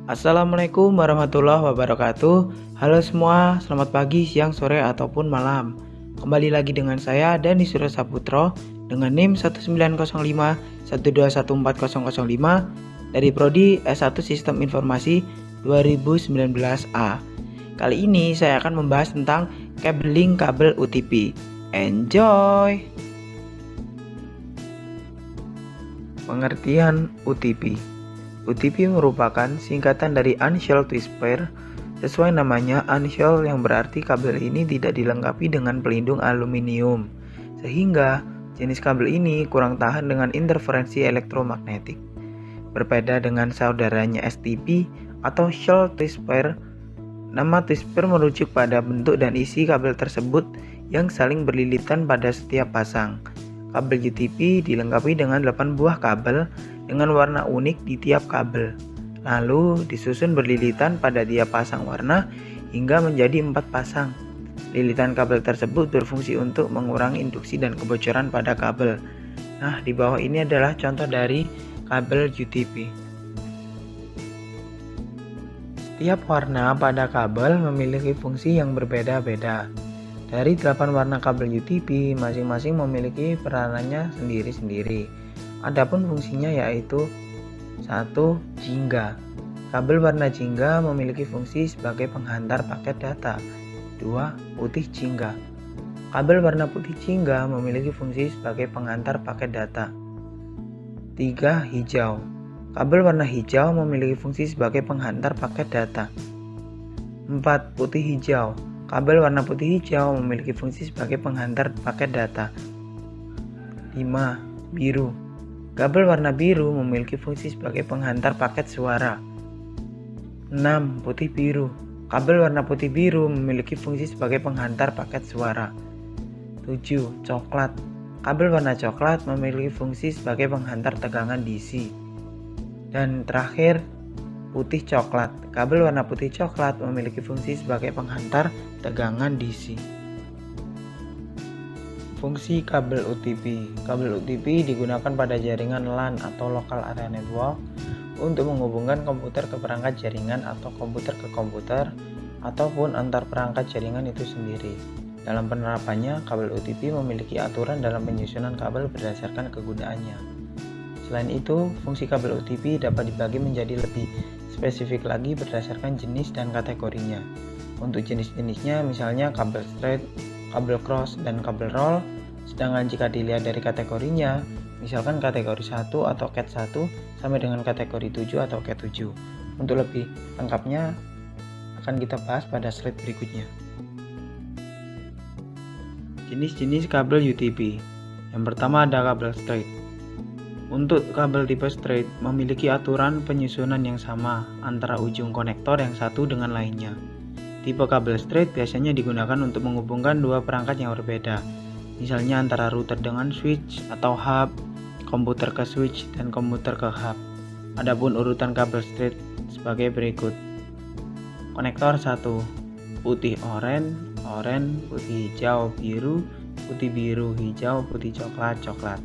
Assalamualaikum warahmatullahi wabarakatuh. Halo semua, selamat pagi, siang, sore, ataupun malam. Kembali lagi dengan saya Dani Surya Saputro dengan NIM 190512140005 dari Prodi S1 Sistem Informasi 2019A. Kali ini saya akan membahas tentang cabling kabel UTP. Enjoy! Pengertian UTP. UTP merupakan singkatan dari Unshelved Wire. Sesuai namanya, unshelved yang berarti kabel ini tidak dilengkapi dengan pelindung aluminium, sehingga jenis kabel ini kurang tahan dengan interferensi elektromagnetik. Berbeda dengan saudaranya STP atau Shelved Wire, nama twistwire merujuk pada bentuk dan isi kabel tersebut yang saling berlilitan pada setiap pasang. Kabel UTP dilengkapi dengan 8 buah kabel dengan warna unik di tiap kabel, lalu disusun berlilitan pada tiap pasang warna hingga menjadi 4 pasang. Lilitan kabel tersebut berfungsi untuk mengurangi induksi dan kebocoran pada kabel. Nah, di bawah ini adalah contoh dari kabel UTP. Setiap warna pada kabel memiliki fungsi yang berbeda-beda. Dari 8 warna kabel UTP, masing-masing memiliki peranannya sendiri-sendiri. Adapun fungsinya yaitu 1. Jingga. Kabel warna jingga memiliki fungsi sebagai penghantar paket data. 2. Putih jingga. Kabel warna putih jingga memiliki fungsi sebagai penghantar paket data. 3. Hijau. Kabel warna hijau memiliki fungsi sebagai penghantar paket data. 4. Putih hijau. Kabel warna putih hijau memiliki fungsi sebagai penghantar paket data. 5. Biru. Kabel warna biru memiliki fungsi sebagai penghantar paket suara. 6. Putih biru. Kabel warna putih biru memiliki fungsi sebagai penghantar paket suara. 7. Coklat. Kabel warna coklat memiliki fungsi sebagai penghantar tegangan DC. Dan terakhir, putih coklat. Kabel warna putih coklat memiliki fungsi sebagai penghantar tegangan DC. Fungsi kabel UTP. Kabel UTP digunakan pada jaringan LAN atau Local Area Network untuk menghubungkan komputer ke perangkat jaringan atau komputer ke komputer ataupun antar perangkat jaringan itu sendiri. Dalam penerapannya, kabel UTP memiliki aturan dalam penyusunan kabel berdasarkan kegunaannya. Selain itu, fungsi kabel UTP dapat dibagi menjadi lebih spesifik lagi berdasarkan jenis dan kategorinya. Untuk jenis-jenisnya misalnya kabel straight, kabel cross, dan kabel roll. Sedangkan jika dilihat dari kategorinya, misalkan kategori 1 atau Cat 1 sampai dengan kategori 7 atau Cat 7. Untuk lebih lengkapnya akan kita bahas pada slide berikutnya. Jenis-jenis kabel UTP. Yang pertama ada kabel straight. Untuk kabel tipe straight memiliki aturan penyusunan yang sama antara ujung konektor yang satu dengan lainnya. Tipe kabel straight biasanya digunakan untuk menghubungkan dua perangkat yang berbeda, misalnya antara router dengan switch atau hub, komputer ke switch, dan komputer ke hub. Adapun urutan kabel straight sebagai berikut. Konektor 1. Putih oranye, putih hijau, biru, putih biru, hijau, putih coklat, coklat.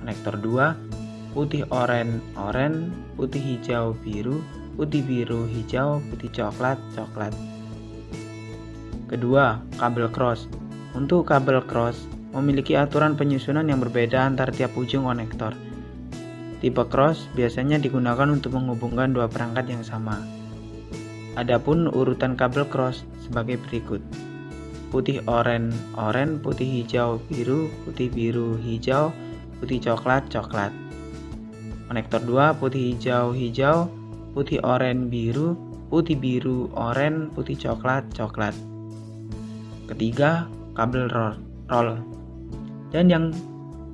Konektor 2. Putih oranye, putih hijau, biru, putih biru, hijau, putih coklat, coklat. Kedua, kabel cross. Untuk kabel cross memiliki aturan penyusunan yang berbeda antar tiap ujung konektor. Tipe cross biasanya digunakan untuk menghubungkan dua perangkat yang sama. Adapun urutan kabel cross sebagai berikut. Putih oranye, putih hijau, biru, putih biru, hijau, putih coklat, coklat. Konektor 2, putih hijau, hijau, putih oranye, biru, putih biru, oranye, putih coklat, coklat. Ketiga, kabel roll. Dan yang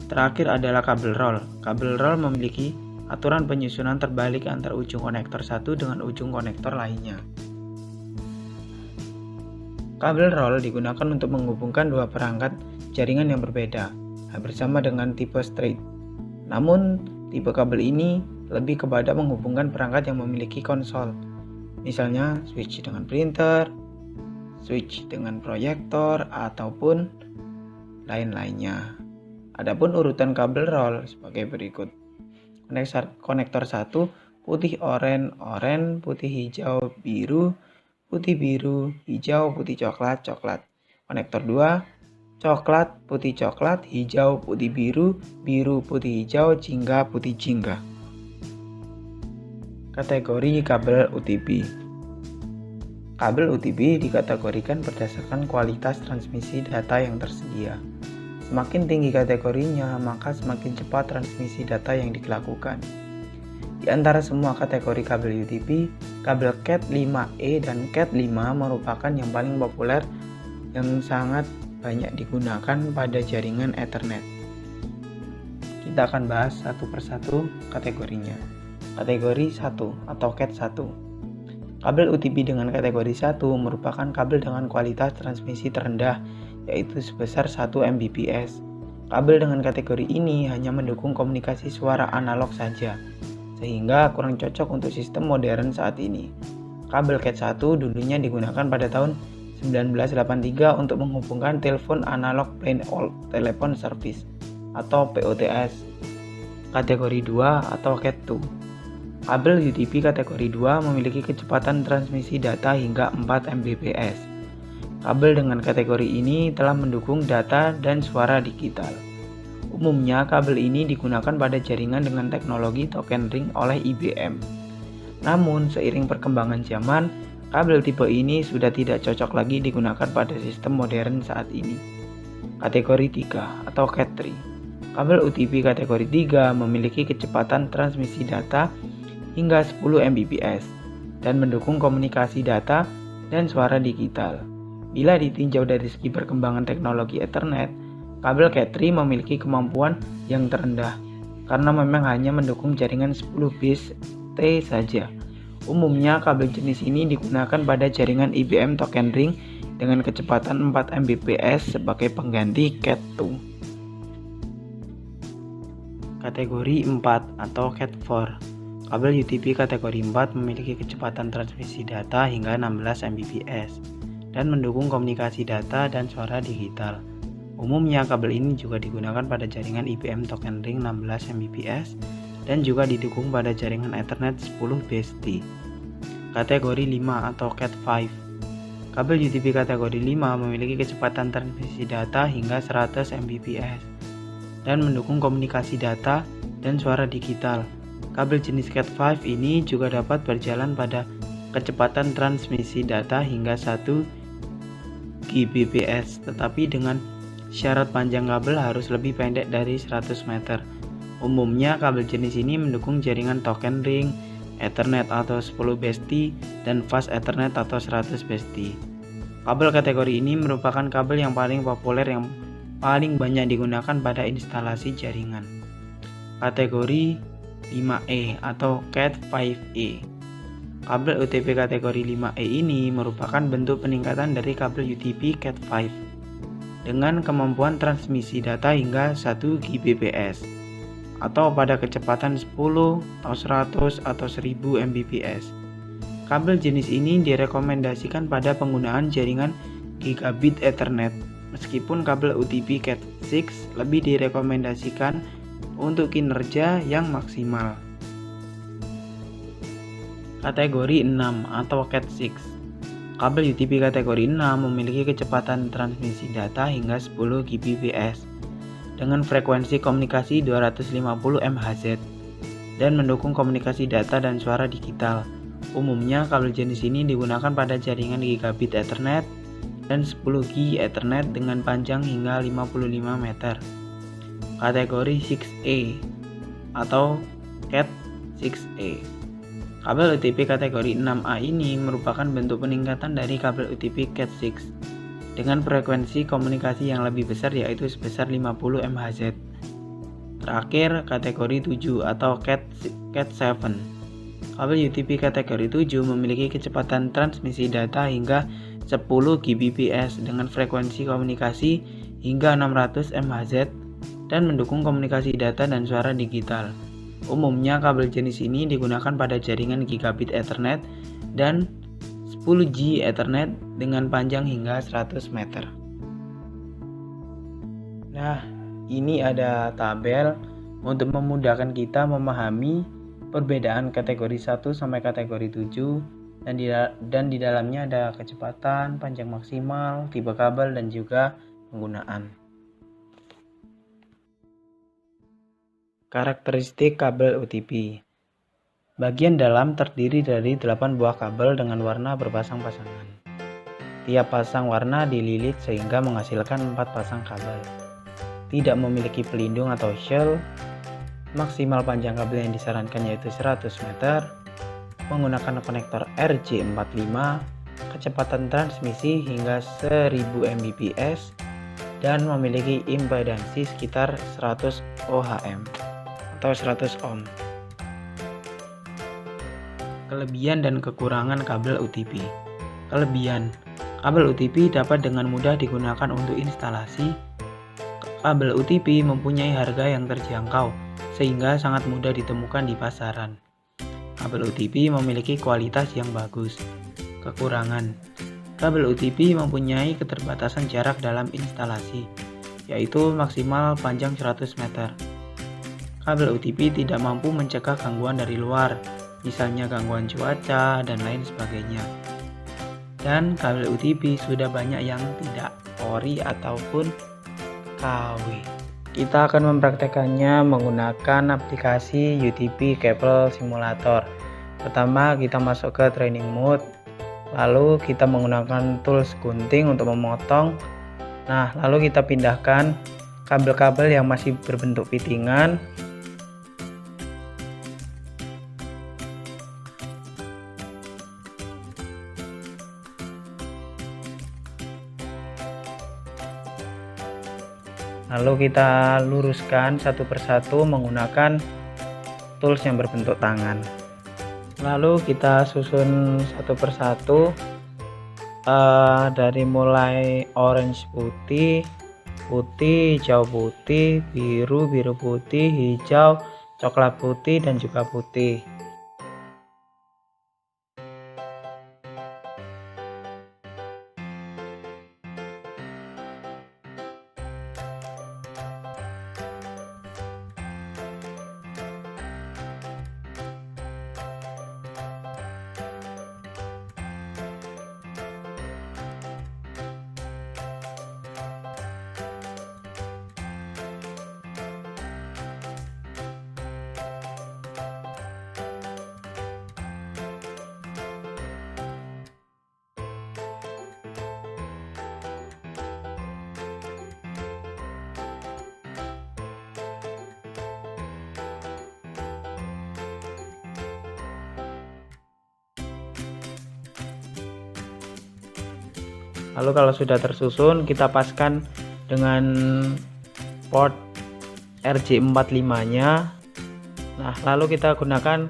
terakhir adalah kabel roll. Kabel roll memiliki aturan penyusunan terbalik antara ujung konektor satu dengan ujung konektor lainnya. Kabel roll digunakan untuk menghubungkan dua perangkat jaringan yang berbeda, bersama dengan tipe straight. Namun, tipe kabel ini lebih kepada menghubungkan perangkat yang memiliki konsol, misalnya switch dengan printer, switch dengan proyektor, ataupun lain-lainnya. Adapun urutan kabel roll sebagai berikut. Konektor 1, putih oranye, oranye, putih hijau, biru, putih biru, hijau, putih coklat, coklat. Konektor 2, coklat, putih coklat, hijau, putih biru, biru, putih hijau, jingga, putih jingga. Kategori kabel UTP. Kabel UTP dikategorikan berdasarkan kualitas transmisi data yang tersedia. Semakin tinggi kategorinya, maka semakin cepat transmisi data yang dilakukan. Di antara semua kategori kabel UTP, kabel Cat5e dan Cat5 merupakan yang paling populer yang sangat banyak digunakan pada jaringan Ethernet. Kita akan bahas satu persatu kategorinya. Kategori 1 atau Cat1. Kabel UTP dengan kategori 1 merupakan kabel dengan kualitas transmisi terendah, yaitu sebesar 1 Mbps. Kabel dengan kategori ini hanya mendukung komunikasi suara analog saja, sehingga kurang cocok untuk sistem modern saat ini. Kabel Cat1 dulunya digunakan pada tahun 1983 untuk menghubungkan telepon analog plain old telephone service atau POTS. Kategori 2 atau Cat2. Kabel UTP kategori 2 memiliki kecepatan transmisi data hingga 4 Mbps. Kabel dengan kategori ini telah mendukung data dan suara digital. Umumnya kabel ini digunakan pada jaringan dengan teknologi token ring oleh IBM. Namun, seiring perkembangan zaman, kabel tipe ini sudah tidak cocok lagi digunakan pada sistem modern saat ini. Kategori 3 atau Cat3. Kabel UTP kategori 3 memiliki kecepatan transmisi data hingga 10 Mbps dan mendukung komunikasi data dan suara digital. Bila ditinjau dari segi perkembangan teknologi Ethernet, kabel Cat3 memiliki kemampuan yang terendah karena memang hanya mendukung jaringan 10 bits T saja. Umumnya kabel jenis ini digunakan pada jaringan IBM token ring dengan kecepatan 4 Mbps sebagai pengganti Cat2. Kategori 4 atau Cat4. Kabel UTP kategori 4 memiliki kecepatan transmisi data hingga 16 Mbps dan mendukung komunikasi data dan suara digital. Umumnya kabel ini juga digunakan pada jaringan IBM token ring 16 Mbps dan juga didukung pada jaringan Ethernet 10 BSD. Kategori 5 atau Cat5. Kabel UTP kategori 5 memiliki kecepatan transmisi data hingga 100 Mbps dan mendukung komunikasi data dan suara digital. Kabel jenis Cat5 ini juga dapat berjalan pada kecepatan transmisi data hingga 1 Gbps, tetapi dengan syarat panjang kabel harus lebih pendek dari 100 meter. Umumnya kabel jenis ini mendukung jaringan token ring, Ethernet atau 10 BSD, dan Fast Ethernet atau 100 BSD. Kabel kategori ini merupakan kabel yang paling populer yang paling banyak digunakan pada instalasi jaringan. Kategori 5E atau Cat5e. Kabel UTP kategori 5E ini merupakan bentuk peningkatan dari kabel UTP Cat5 dengan kemampuan transmisi data hingga 1 Gbps atau pada kecepatan 10 atau 100 atau 1000 Mbps. Kabel jenis ini direkomendasikan pada penggunaan jaringan Gigabit Ethernet, meskipun kabel UTP Cat6 lebih direkomendasikan untuk kinerja yang maksimal. Kategori 6 atau Cat6. Kabel UTP kategori 6 memiliki kecepatan transmisi data hingga 10 Gbps dengan frekuensi komunikasi 250 MHz dan mendukung komunikasi data dan suara digital. Umumnya kabel jenis ini digunakan pada jaringan Gigabit Ethernet dan 10G Ethernet dengan panjang hingga 55 meter. Kategori 6A atau Cat6A. Kabel UTP kategori 6A ini merupakan bentuk peningkatan dari kabel UTP Cat6 dengan frekuensi komunikasi yang lebih besar, yaitu sebesar 50 MHz. Terakhir, kategori 7 atau Cat7. Kabel UTP kategori 7 memiliki kecepatan transmisi data hingga 10 Gbps dengan frekuensi komunikasi hingga 600 MHz dan mendukung komunikasi data dan suara digital. Umumnya kabel jenis ini digunakan pada jaringan Gigabit Ethernet dan 10G Ethernet dengan panjang hingga 100 meter. Nah, ini ada tabel untuk memudahkan kita memahami perbedaan kategori 1 sampai kategori 7, dan di dalamnya ada kecepatan, panjang maksimal, tipe kabel, dan juga penggunaan. Karakteristik kabel OTP. Bagian dalam terdiri dari 8 buah kabel dengan warna berpasang-pasangan. Tiap pasang warna dililit sehingga menghasilkan 4 pasang kabel. Tidak memiliki pelindung atau shell. Maksimal panjang kabel yang disarankan yaitu 100 meter. Menggunakan konektor RJ45. Kecepatan transmisi hingga 1000 Mbps. Dan memiliki impedansi sekitar 100 ohm atau 100 ohm. Kelebihan dan kekurangan kabel OTP. Kelebihan, kabel OTP dapat dengan mudah digunakan untuk instalasi. Kabel OTP mempunyai harga yang terjangkau, sehingga sangat mudah ditemukan di pasaran. Kabel OTP memiliki kualitas yang bagus. Kekurangan, kabel OTP mempunyai keterbatasan jarak dalam instalasi, yaitu maksimal panjang 100 meter. Kabel OTP tidak mampu mencegah gangguan dari luar, misalnya gangguan cuaca dan lain sebagainya. Dan kabel OTP sudah banyak yang tidak ori ataupun KW. Kita akan mempraktekannya menggunakan aplikasi UTP Cable Simulator. Pertama, kita masuk ke training mode, lalu kita menggunakan tools gunting untuk memotong. Nah, lalu kita pindahkan kabel-kabel yang masih berbentuk pitingan. Lalu kita luruskan satu persatu menggunakan tools yang berbentuk tangan. Lalu kita susun satu persatu dari mulai orange putih, putih, hijau putih, biru, biru putih, hijau, coklat putih, dan juga putih. Lalu kalau sudah tersusun, kita paskan dengan port RJ45 nya. Nah, lalu kita gunakan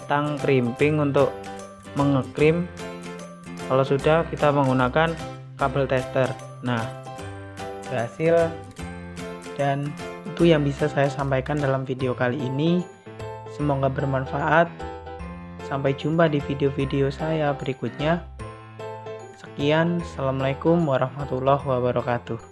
tang crimping untuk mengekrim. Kalau sudah, kita menggunakan kabel tester. Nah, berhasil, dan itu yang bisa saya sampaikan dalam video kali ini. Semoga bermanfaat. Sampai jumpa di video-video saya berikutnya. Sekian, assalamualaikum warahmatullahi wabarakatuh.